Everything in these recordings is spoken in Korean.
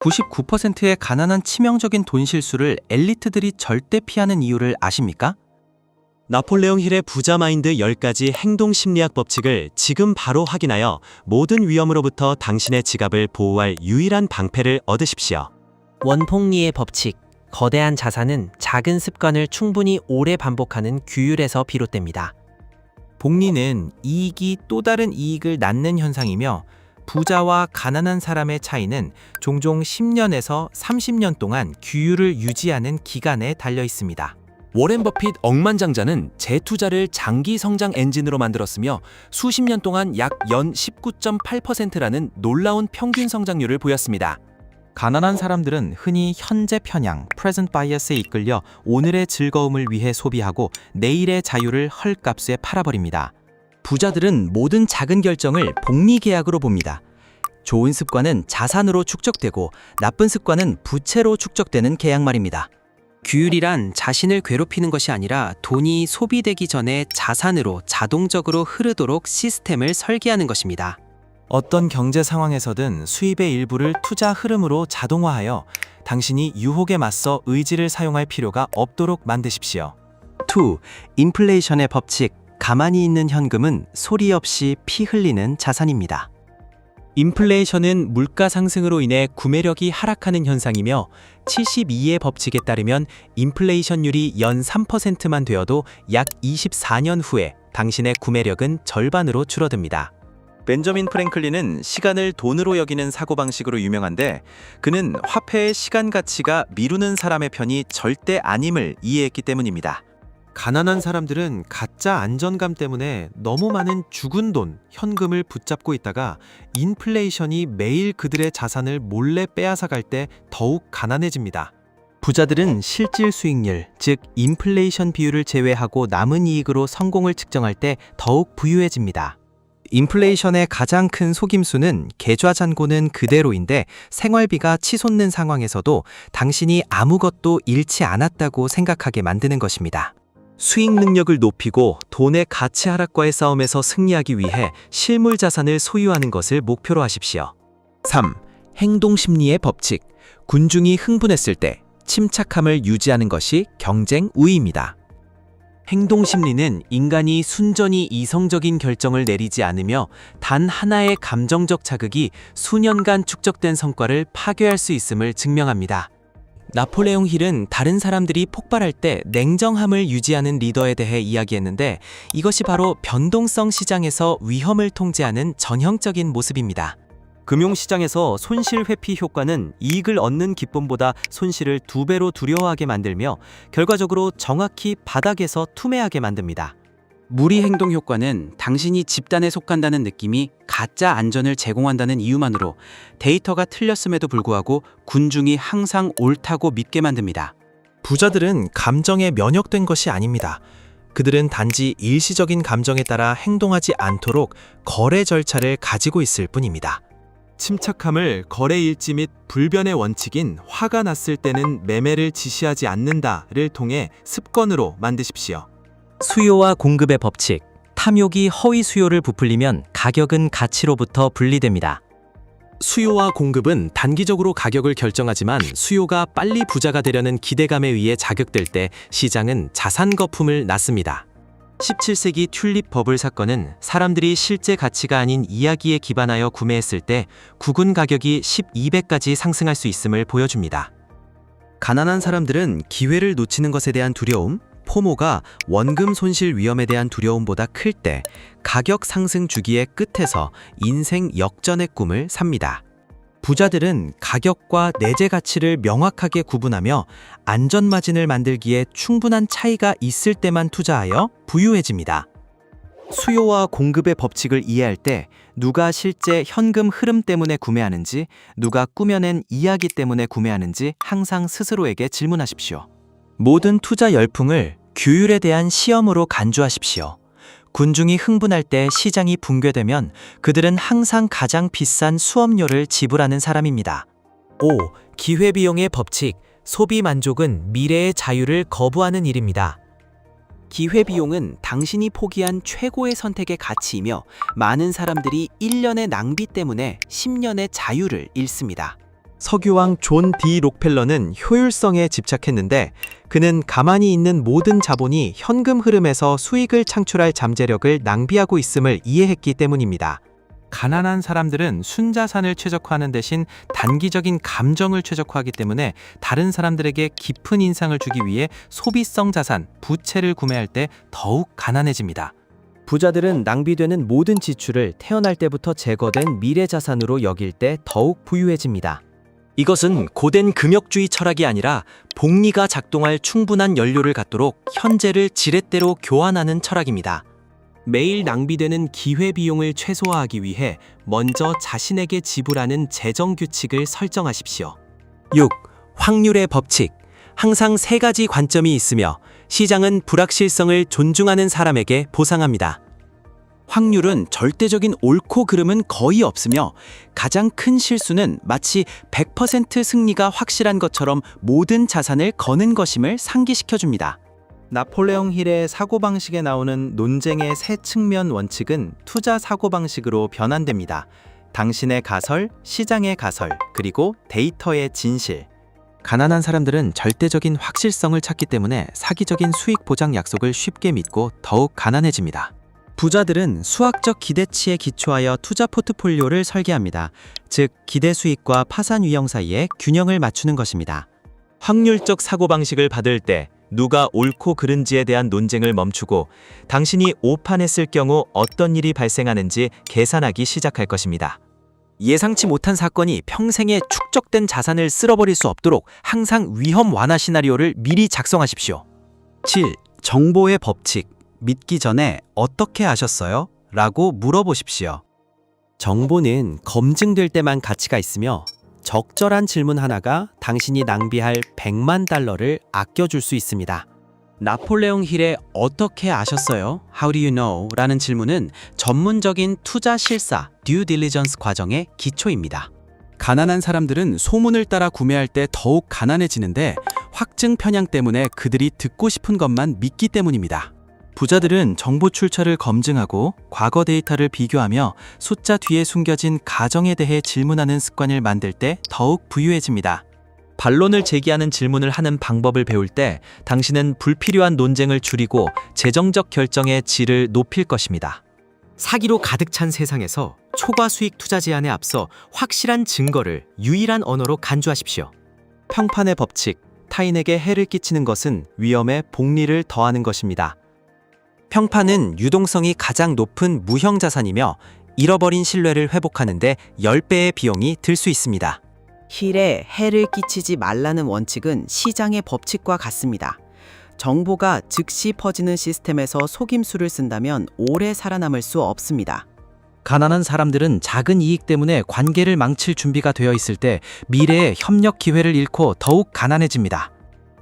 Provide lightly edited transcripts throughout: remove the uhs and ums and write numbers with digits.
99%의 가난한 치명적인 돈 실수를 엘리트들이 절대 피하는 이유를 아십니까? 나폴레옹 힐의 부자 마인드 10가지 행동 심리학 법칙을 지금 바로 확인하여 모든 위험으로부터 당신의 지갑을 보호할 유일한 방패를 얻으십시오. 원폭리의 법칙. 거대한 자산은 작은 습관을 충분히 오래 반복하는 규율에서 비롯됩니다. 복리는 이익이 또 다른 이익을 낳는 현상이며 부자와 가난한 사람의 차이는 종종 10년에서 30년 동안 규율을 유지하는 기간에 달려 있습니다. 워렌 버핏 억만장자는 재투자를 장기 성장 엔진으로 만들었으며 수십 년 동안 약 연 19.8%라는 놀라운 평균 성장률을 보였습니다. 가난한 사람들은 흔히 현재 편향, present bias에 이끌려 오늘의 즐거움을 위해 소비하고 내일의 자유를 헐값에 팔아버립니다. 부자들은 모든 작은 결정을 복리 계약으로 봅니다. 좋은 습관은 자산으로 축적되고 나쁜 습관은 부채로 축적되는 계약 말입니다. 규율이란 자신을 괴롭히는 것이 아니라 돈이 소비되기 전에 자산으로 자동적으로 흐르도록 시스템을 설계하는 것입니다. 어떤 경제 상황에서든 수입의 일부를 투자 흐름으로 자동화하여 당신이 유혹에 맞서 의지를 사용할 필요가 없도록 만드십시오. 2. 인플레이션의 법칙. 가만히 있는 현금은 소리 없이 피 흘리는 자산입니다. 인플레이션은 물가 상승으로 인해 구매력이 하락하는 현상이며 72의 법칙에 따르면 인플레이션율이 연 3%만 되어도 약 24년 후에 당신의 구매력은 절반으로 줄어듭니다. 벤저민 프랭클린은 시간을 돈으로 여기는 사고방식으로 유명한데 그는 화폐의 시간 가치가 미루는 사람의 편이 절대 아님을 이해했기 때문입니다. 가난한 사람들은 가짜 안전감 때문에 너무 많은 죽은 돈, 현금을 붙잡고 있다가 인플레이션이 매일 그들의 자산을 몰래 빼앗아갈 때 더욱 가난해집니다. 부자들은 실질 수익률, 즉 인플레이션 비율을 제외하고 남은 이익으로 성공을 측정할 때 더욱 부유해집니다. 인플레이션의 가장 큰 속임수는 계좌잔고는 그대로인데 생활비가 치솟는 상황에서도 당신이 아무것도 잃지 않았다고 생각하게 만드는 것입니다. 수익 능력을 높이고 돈의 가치 하락과의 싸움에서 승리하기 위해 실물 자산을 소유하는 것을 목표로 하십시오. 3. 행동 심리의 법칙. 군중이 흥분했을 때 침착함을 유지하는 것이 경쟁 우위입니다. 행동 심리는 인간이 순전히 이성적인 결정을 내리지 않으며 단 하나의 감정적 자극이 수년간 축적된 성과를 파괴할 수 있음을 증명합니다. 나폴레옹 힐은 다른 사람들이 폭발할 때 냉정함을 유지하는 리더에 대해 이야기했는데 이것이 바로 변동성 시장에서 위험을 통제하는 전형적인 모습입니다. 금융시장에서 손실 회피 효과는 이익을 얻는 기쁨보다 손실을 2배로 두려워하게 만들며 결과적으로 정확히 바닥에서 투매하게 만듭니다. 무리 행동 효과는 당신이 집단에 속한다는 느낌이 가짜 안전을 제공한다는 이유만으로 데이터가 틀렸음에도 불구하고 군중이 항상 옳다고 믿게 만듭니다. 부자들은 감정에 면역된 것이 아닙니다. 그들은 단지 일시적인 감정에 따라 행동하지 않도록 거래 절차를 가지고 있을 뿐입니다. 침착함을 거래 일지 및 불변의 원칙인 화가 났을 때는 매매를 지시하지 않는다를 통해 습관으로 만드십시오. 수요와 공급의 법칙. 탐욕이 허위 수요를 부풀리면 가격은 가치로부터 분리됩니다. 수요와 공급은 단기적으로 가격을 결정하지만 수요가 빨리 부자가 되려는 기대감에 의해 자극될 때 시장은 자산 거품을 낳습니다. 17세기 튤립 버블 사건은 사람들이 실제 가치가 아닌 이야기에 기반하여 구매했을 때 구근 가격이 12배까지 상승할 수 있음을 보여줍니다. 가난한 사람들은 기회를 놓치는 것에 대한 두려움, 포모가 원금 손실 위험에 대한 두려움보다 클 때 가격 상승 주기의 끝에서 인생 역전의 꿈을 삽니다. 부자들은 가격과 내재 가치를 명확하게 구분하며 안전마진을 만들기에 충분한 차이가 있을 때만 투자하여 부유해집니다. 수요와 공급의 법칙을 이해할 때 누가 실제 현금 흐름 때문에 구매하는지, 누가 꾸며낸 이야기 때문에 구매하는지 항상 스스로에게 질문하십시오. 모든 투자 열풍을 규율에 대한 시험으로 간주하십시오. 군중이 흥분할 때 시장이 붕괴되면 그들은 항상 가장 비싼 수업료를 지불하는 사람입니다. 5. 기회비용의 법칙. 소비 만족은 미래의 자유를 거부하는 일입니다. 기회비용은 당신이 포기한 최고의 선택의 가치이며 많은 사람들이 1년의 낭비 때문에 10년의 자유를 잃습니다. 석유왕 존 D. 록펠러는 효율성에 집착했는데 그는 가만히 있는 모든 자본이 현금 흐름에서 수익을 창출할 잠재력을 낭비하고 있음을 이해했기 때문입니다. 가난한 사람들은 순자산을 최적화하는 대신 단기적인 감정을 최적화하기 때문에 다른 사람들에게 깊은 인상을 주기 위해 소비성 자산, 부채를 구매할 때 더욱 가난해집니다. 부자들은 낭비되는 모든 지출을 태어날 때부터 제거된 미래 자산으로 여길 때 더욱 부유해집니다. 이것은 고된 금욕주의 철학이 아니라 복리가 작동할 충분한 연료를 갖도록 현재를 지렛대로 교환하는 철학입니다. 매일 낭비되는 기회비용을 최소화하기 위해 먼저 자신에게 지불하는 재정 규칙을 설정하십시오. 6. 확률의 법칙. 항상 세 가지 관점이 있으며 시장은 불확실성을 존중하는 사람에게 보상합니다. 확률은 절대적인 옳고 그름은 거의 없으며 가장 큰 실수는 마치 100% 승리가 확실한 것처럼 모든 자산을 거는 것임을 상기시켜줍니다. 나폴레옹 힐의 사고방식에 나오는 논쟁의 세 측면 원칙은 투자 사고방식으로 변환됩니다. 당신의 가설, 시장의 가설, 그리고 데이터의 진실. 가난한 사람들은 절대적인 확실성을 찾기 때문에 사기적인 수익 보장 약속을 쉽게 믿고 더욱 가난해집니다. 부자들은 수학적 기대치에 기초하여 투자 포트폴리오를 설계합니다. 즉, 기대 수익과 파산 위험 사이에 균형을 맞추는 것입니다. 확률적 사고방식을 받을 때 누가 옳고 그른지에 대한 논쟁을 멈추고 당신이 오판했을 경우 어떤 일이 발생하는지 계산하기 시작할 것입니다. 예상치 못한 사건이 평생에 축적된 자산을 쓸어버릴 수 없도록 항상 위험 완화 시나리오를 미리 작성하십시오. 7. 정보의 법칙. 믿기 전에 어떻게 아셨어요? 라고 물어보십시오. 정보는 검증될 때만 가치가 있으며 적절한 질문 하나가 당신이 낭비할 100만 달러를 아껴줄 수 있습니다. 나폴레옹 힐의 어떻게 아셨어요? How do you know? 라는 질문은 전문적인 투자 실사, due diligence 과정의 기초입니다. 가난한 사람들은 소문을 따라 구매할 때 더욱 가난해지는데 확증 편향 때문에 그들이 듣고 싶은 것만 믿기 때문입니다. 부자들은 정보 출처를 검증하고 과거 데이터를 비교하며 숫자 뒤에 숨겨진 가정에 대해 질문하는 습관을 만들 때 더욱 부유해집니다. 반론을 제기하는 질문을 하는 방법을 배울 때 당신은 불필요한 논쟁을 줄이고 재정적 결정의 질을 높일 것입니다. 사기로 가득 찬 세상에서 초과 수익 투자 제한에 앞서 확실한 증거를 유일한 언어로 간주하십시오. 평판의 법칙, 타인에게 해를 끼치는 것은 위험에 복리를 더하는 것입니다. 평판은 유동성이 가장 높은 무형 자산이며 잃어버린 신뢰를 회복하는 데 10배의 비용이 들 수 있습니다. 힐에 해를 끼치지 말라는 원칙은 시장의 법칙과 같습니다. 정보가 즉시 퍼지는 시스템에서 속임수를 쓴다면 오래 살아남을 수 없습니다. 가난한 사람들은 작은 이익 때문에 관계를 망칠 준비가 되어 있을 때 미래의 협력 기회를 잃고 더욱 가난해집니다.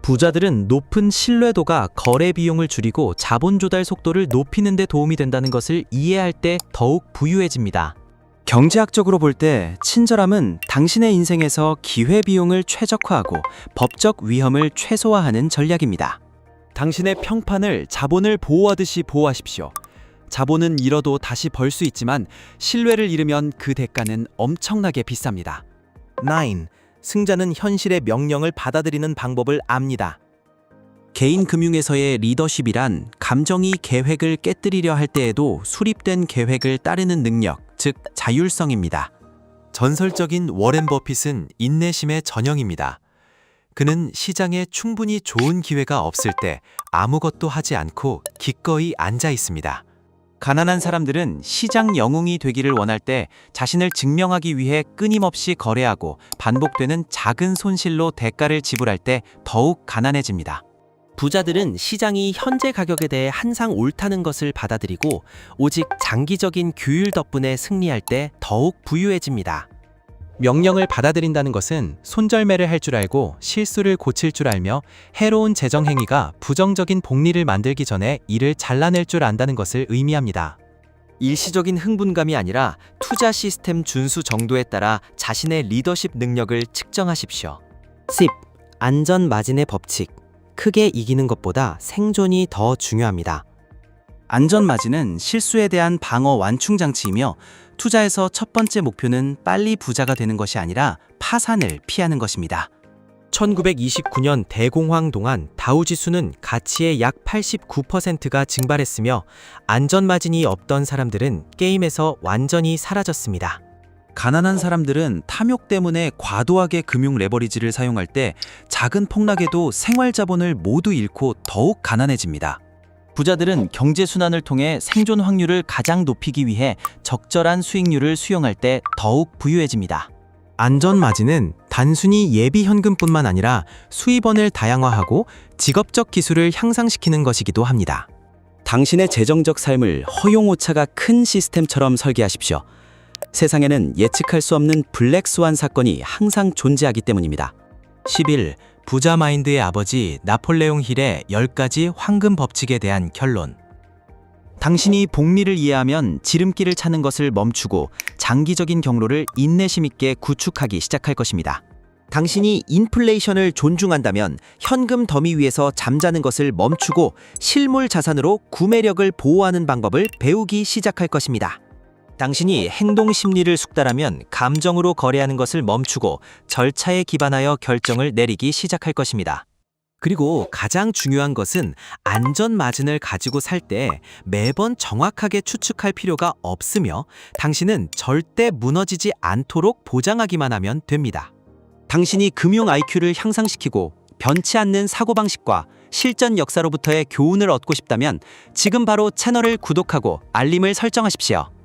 부자들은 높은 신뢰도가 거래 비용을 줄이고 자본 조달 속도를 높이는 데 도움이 된다는 것을 이해할 때 더욱 부유해집니다. 경제학적으로 볼 때 친절함은 당신의 인생에서 기회비용을 최적화하고 법적 위험을 최소화하는 전략입니다. 당신의 평판을 자본을 보호하듯이 보호하십시오. 자본은 잃어도 다시 벌 수 있지만 신뢰를 잃으면 그 대가는 엄청나게 비쌉니다. 9. 승자는 현실의 명령을 받아들이는 방법을 압니다. 개인 금융에서의 리더십이란 감정이 계획을 깨뜨리려 할 때에도 수립된 계획을 따르는 능력, 즉 자율성입니다. 전설적인 워렌 버핏은 인내심의 전형입니다. 그는 시장에 충분히 좋은 기회가 없을 때 아무것도 하지 않고 기꺼이 앉아 있습니다. 가난한 사람들은 시장 영웅이 되기를 원할 때 자신을 증명하기 위해 끊임없이 거래하고 반복되는 작은 손실로 대가를 지불할 때 더욱 가난해집니다. 부자들은 시장이 현재 가격에 대해 항상 옳다는 것을 받아들이고 오직 장기적인 규율 덕분에 승리할 때 더욱 부유해집니다. 명령을 받아들인다는 것은 손절매를 할 줄 알고 실수를 고칠 줄 알며 해로운 재정 행위가 부정적인 복리를 만들기 전에 이를 잘라낼 줄 안다는 것을 의미합니다. 일시적인 흥분감이 아니라 투자 시스템 준수 정도에 따라 자신의 리더십 능력을 측정하십시오. 10. 안전 마진의 법칙. 크게 이기는 것보다 생존이 더 중요합니다. 안전마진은 실수에 대한 방어 완충 장치이며 투자에서 첫 번째 목표는 빨리 부자가 되는 것이 아니라 파산을 피하는 것입니다. 1929년 대공황 동안 다우지수는 가치의 약 89%가 증발했으며 안전마진이 없던 사람들은 게임에서 완전히 사라졌습니다. 가난한 사람들은 탐욕 때문에 과도하게 금융 레버리지를 사용할 때 작은 폭락에도 생활 자본을 모두 잃고 더욱 가난해집니다. 부자들은 경제 순환을 통해 생존 확률을 가장 높이기 위해 적절한 수익률을 수용할 때 더욱 부유해집니다. 안전마진은 단순히 예비 현금뿐만 아니라 수입원을 다양화하고 직업적 기술을 향상시키는 것이기도 합니다. 당신의 재정적 삶을 허용오차가 큰 시스템처럼 설계하십시오. 세상에는 예측할 수 없는 블랙스완 사건이 항상 존재하기 때문입니다. 11. 부자 마인드의 아버지 나폴레옹 힐의 10가지 황금 법칙에 대한 결론. 당신이 복리를 이해하면 지름길을 찾는 것을 멈추고 장기적인 경로를 인내심 있게 구축하기 시작할 것입니다. 당신이 인플레이션을 존중한다면 현금 더미 위에서 잠자는 것을 멈추고 실물 자산으로 구매력을 보호하는 방법을 배우기 시작할 것입니다. 당신이 행동 심리를 숙달하면 감정으로 거래하는 것을 멈추고 절차에 기반하여 결정을 내리기 시작할 것입니다. 그리고 가장 중요한 것은 안전 마진을 가지고 살 때 매번 정확하게 추측할 필요가 없으며 당신은 절대 무너지지 않도록 보장하기만 하면 됩니다. 당신이 금융 IQ를 향상시키고 변치 않는 사고방식과 실전 역사로부터의 교훈을 얻고 싶다면 지금 바로 채널을 구독하고 알림을 설정하십시오.